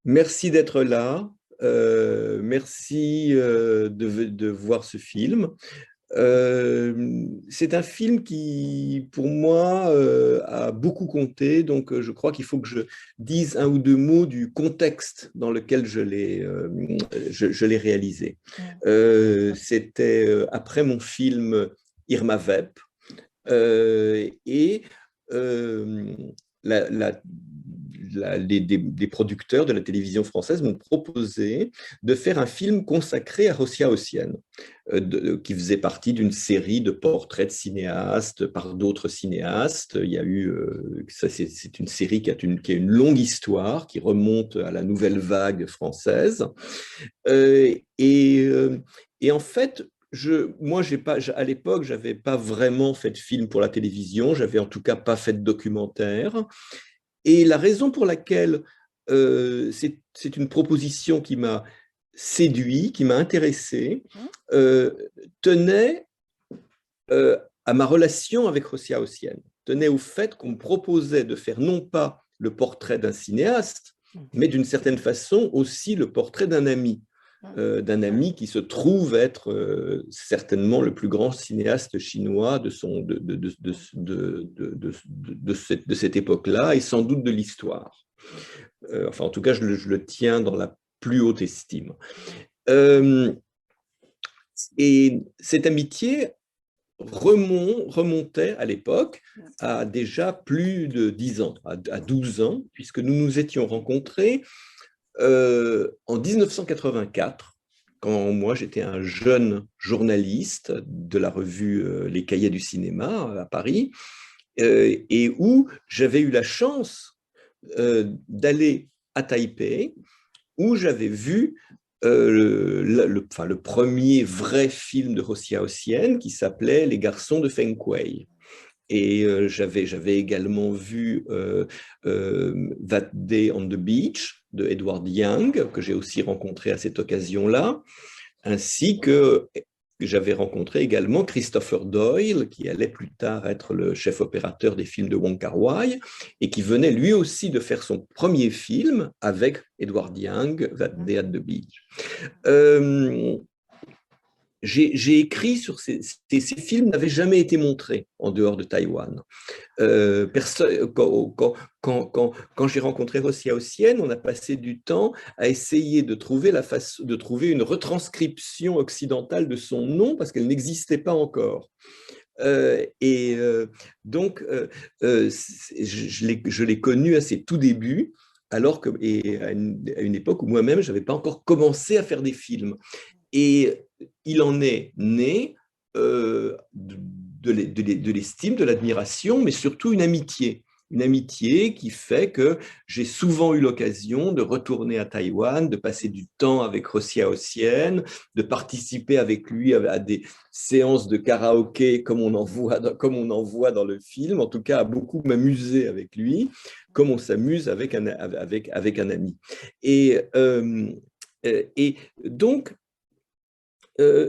Merci d'être là. Merci de voir ce film. C'est un film qui, pour moi, a beaucoup compté. Donc, je crois qu'il faut que je dise un ou deux mots du contexte dans lequel je l'ai réalisé. C'était après mon film Irma Vep. Et euh, la, la- des producteurs de la télévision française m'ont proposé de faire un film consacré à Rosia Haussienne, qui faisait partie d'une série de portraits de cinéastes par d'autres cinéastes. Il y a eu, c'est une série qui a une longue histoire, qui remonte à la nouvelle vague française. Euh, et, euh, et en fait, moi, à l'époque, j'avais pas vraiment fait de film pour la télévision, j'avais en tout cas pas fait de documentaire. Et la raison pour laquelle c'est une proposition qui m'a séduit, qui m'a intéressé, euh, tenait à ma relation avec Rosia Haussienne, tenait au fait qu'on me proposait de faire non pas le portrait d'un cinéaste, mais d'une certaine façon aussi le portrait d'un ami qui se trouve être certainement le plus grand cinéaste chinois de cette époque-là et sans doute de l'histoire. Enfin, en tout cas, je le tiens dans la plus haute estime. Euh, et cette amitié remontait à l'époque à déjà plus de 10 ans, à 12 ans, puisque nous nous étions rencontrés en 1984, quand moi j'étais un jeune journaliste de la revue Les Cahiers du cinéma à Paris, et où j'avais eu la chance d'aller à Taipei, où j'avais vu enfin, le premier vrai film de Rosia Haussienne qui s'appelait Les garçons de Feng Kuei. Et j'avais également vu That Day on the Beach de Edward Young, que j'ai aussi rencontré à cette occasion-là, ainsi que j'avais rencontré également Christopher Doyle, qui allait plus tard être le chef opérateur des films de Wong Kar-wai, et qui venait lui aussi de faire son premier film avec Edward Young, That Day at the Beach. Euh, j'ai écrit sur ces films n'avaient jamais été montrés en dehors de Taïwan. Quand j'ai rencontré Rosia Haussienne, on a passé du temps à essayer de trouver une retranscription occidentale de son nom parce qu'elle n'existait pas encore. Et donc, je l'ai connu à ses tout débuts, alors que, et à une époque où moi-même, je n'avais pas encore commencé à faire des films. Et il en est né de l'estime, de l'admiration, mais surtout une amitié. Une amitié qui fait que j'ai souvent eu l'occasion de retourner à Taïwan, de passer du temps avec Rosia Haussienne, de participer avec lui à des séances de karaoké comme comme on en voit dans le film, en tout cas à beaucoup m'amuser avec lui, comme on s'amuse avec un ami. Et, euh, et donc,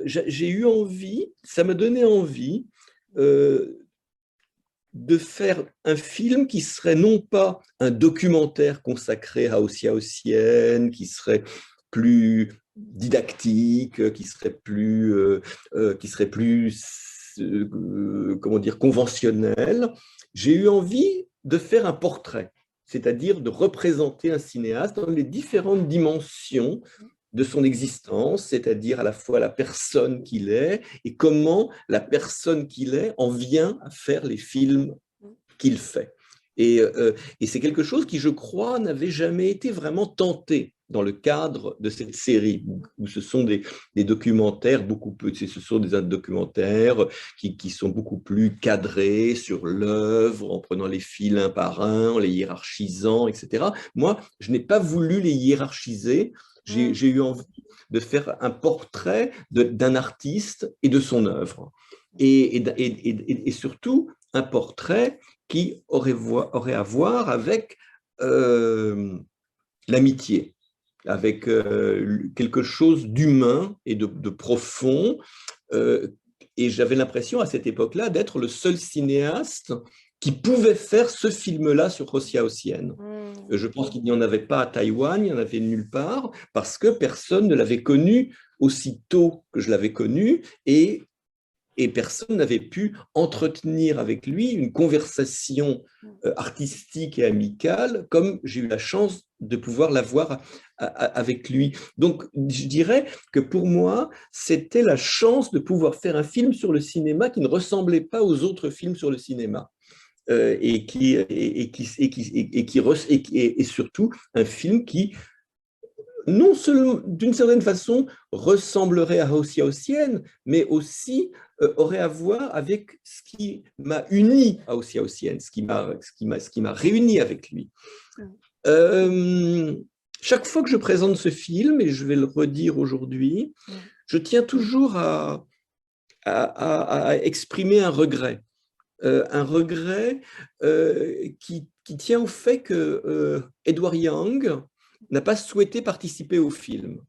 j'ai eu envie, ça m'a donné envie euh, de faire un film qui serait non pas un documentaire consacré à Ossia Ossienne, qui serait plus didactique, qui serait plus comment dire, conventionnel. J'ai eu envie de faire un portrait, c'est-à-dire de représenter un cinéaste dans les différentes dimensions de son existence, c'est-à-dire à la fois la personne qu'il est et comment la personne qu'il est en vient à faire les films qu'il fait. Et c'est quelque chose qui, je crois, n'avait jamais été vraiment tenté dans le cadre de cette série, où ce sont des documentaires beaucoup plus, ce sont des documentaires qui sont beaucoup plus cadrés sur l'œuvre, en prenant les fils un par un, en les hiérarchisant, etc. Moi, je n'ai pas voulu les hiérarchiser, j'ai eu envie de faire un portrait d'un artiste et de son œuvre. Et surtout, un portrait qui aurait à voir avec l'amitié, avec quelque chose d'humain et de profond. Et j'avais l'impression à cette époque-là d'être le seul cinéaste qui pouvait faire ce film-là sur Hossia Hossienne. Mm. Je pense qu'il n'y en avait pas à Taïwan, il n'y en avait nulle part, parce que personne ne l'avait connu aussi tôt que je l'avais connu, et personne n'avait pu entretenir avec lui une conversation artistique et amicale comme j'ai eu la chance de pouvoir l'avoir avec lui. Donc, je dirais que pour moi, c'était la chance de pouvoir faire un film sur le cinéma qui ne ressemblait pas aux autres films sur le cinéma. Et surtout un film qui non seulement d'une certaine façon ressemblerait à Hossia Hossienne, mais aussi aurait à voir avec ce qui m'a uni à Hossia Hossienne, ce qui m'a réuni avec lui. Chaque fois que je présente ce film, et je vais le redire aujourd'hui, je tiens toujours à exprimer un regret. Un regret qui tient au fait que Edward Young n'a pas souhaité participer au film.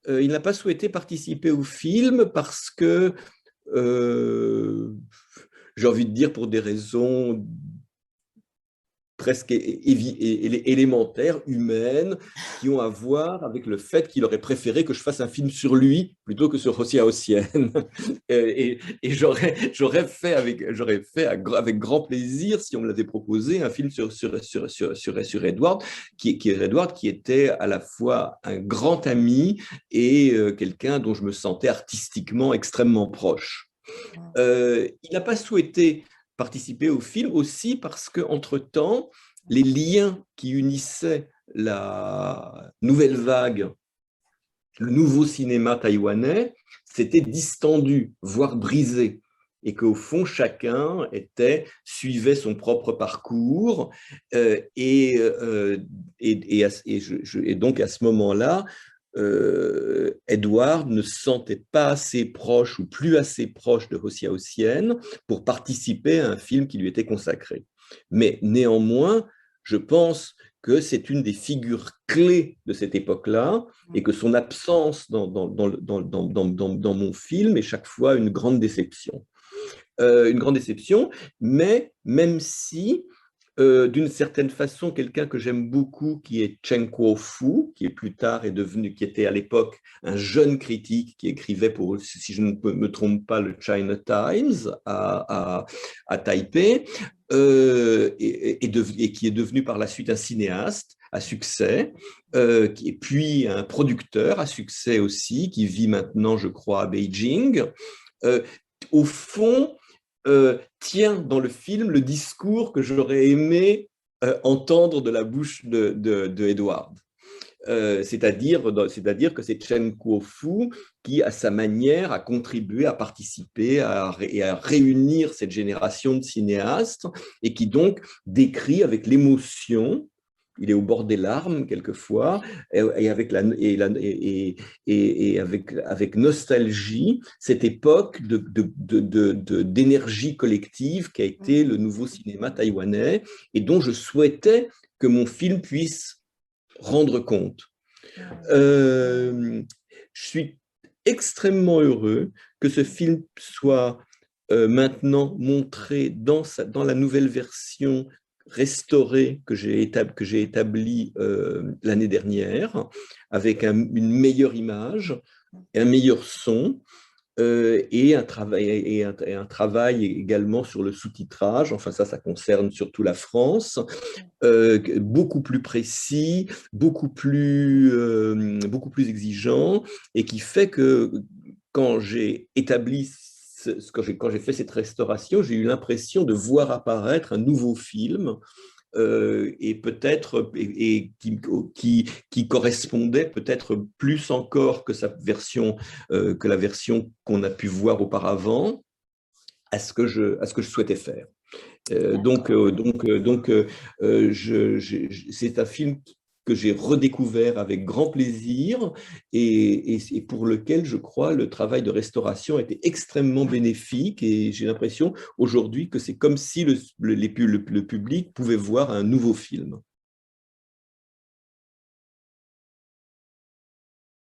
Il n'a pas souhaité participer au film parce que, j'ai envie de dire, pour des raisons presque élémentaires, humaines, qui ont à voir avec le fait qu'il aurait préféré que je fasse un film sur lui plutôt que sur Hossia Hossienne. Et j'aurais fait avec grand plaisir, si on me l'avait proposé, un film sur Edward, qui était à la fois un grand ami et quelqu'un dont je me sentais artistiquement extrêmement proche. Il n'a pas souhaité participer au film aussi parce qu'entre-temps, les liens qui unissaient la nouvelle vague, le nouveau cinéma taïwanais, s'étaient distendus, voire brisés. Et qu'au fond, chacun suivait son propre parcours. Et donc, à ce moment-là, Edward ne se sentait pas assez proche ou plus assez proche de Hossia Hossienne pour participer à un film qui lui était consacré. Mais néanmoins, je pense que c'est une des figures clés de cette époque-là et que son absence dans mon film est chaque fois une grande déception. Mais même si d'une certaine façon, quelqu'un que j'aime beaucoup, qui est Chen Kuo-fu, qui est plus tard qui était à l'époque un jeune critique qui écrivait pour, si je ne me trompe pas, le China Times à Taipei, et qui est devenu par la suite un cinéaste à succès, et puis un producteur à succès aussi, qui vit maintenant, je crois, à Beijing. Au fond, tient dans le film le discours que j'aurais aimé entendre de la bouche de Edward. C'est-à-dire que c'est Chen Kuo-fu qui, à sa manière, a contribué à participer et à réunir cette génération de cinéastes et qui donc décrit avec l'émotion, il est au bord des larmes quelquefois, et avec nostalgie, cette époque d'énergie collective qui a été le nouveau cinéma taïwanais et dont je souhaitais que mon film puisse rendre compte. Je suis extrêmement heureux que ce film soit maintenant montré dans la nouvelle version restaurée que j'ai établie l'année dernière, avec une meilleure image, un meilleur son, et un travail également sur le sous-titrage. Enfin, ça concerne surtout la France, beaucoup plus précis, beaucoup plus exigeant, et qui fait que quand j'ai fait cette restauration, j'ai eu l'impression de voir apparaître un nouveau film, et peut-être qui correspondait peut-être plus encore que que la version qu'on a pu voir auparavant à ce que je souhaitais faire. C'est un film que j'ai redécouvert avec grand plaisir et pour lequel, je crois, le travail de restauration était extrêmement bénéfique, et j'ai l'impression aujourd'hui que c'est comme si le public pouvait voir un nouveau film.